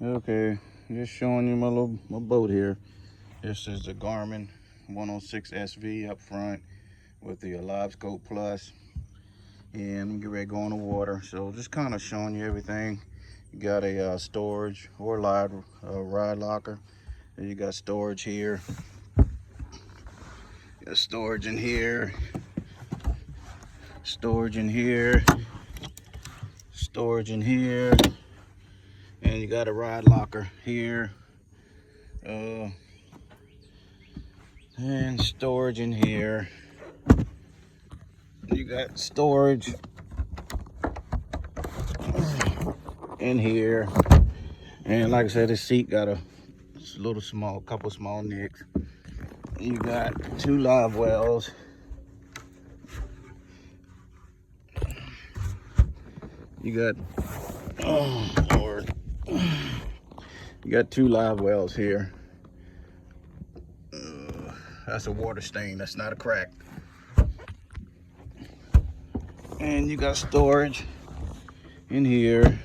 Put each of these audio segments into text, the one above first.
Okay, just showing you my boat here. This is the GARMIN 106 SV up front with the Live Scope Plus, and we get ready to go on the water. So just kind of showing you everything. You got a storage or ride locker. And you got storage here. You got storage in here. Storage in here. Storage in here. And you got a ride locker here. And storage in here. You got storage in here. And like I said, this seat got a couple small nicks. You got 2 live wells. You got, oh Lord, you got 2 live wells here. That's a water stain, that's not a crack. And you got storage in here,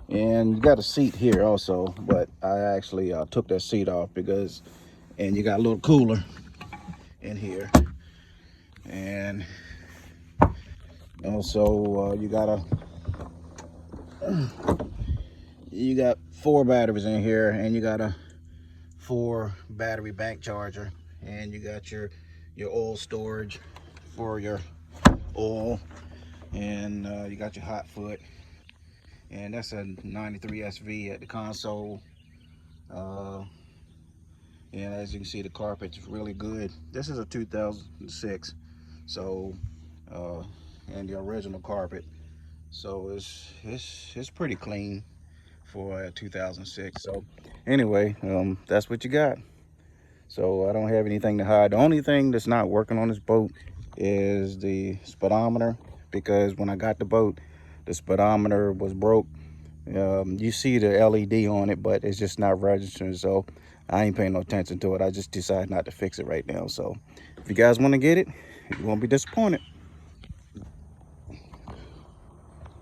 and you got a seat here also, but I actually took that seat off and you got a little cooler in here. And also you got 4 batteries in here, and you got a 4 battery bank charger, and you got your oil storage for your oil, and you got your hot foot, and that's a 93 SV at the console. And as you can see, the carpet's really good. This is a 2006, so and the original carpet, so it's pretty clean for a 2006. So anyway, that's what you got. So I don't have anything to hide. The only thing that's not working on this boat is the speedometer, because when I got the boat, the speedometer was broke. You see the LED on it, but it's just not registering, so I ain't paying no attention to it. I just decided not to fix it right now. So if you guys want to get it, you won't be disappointed.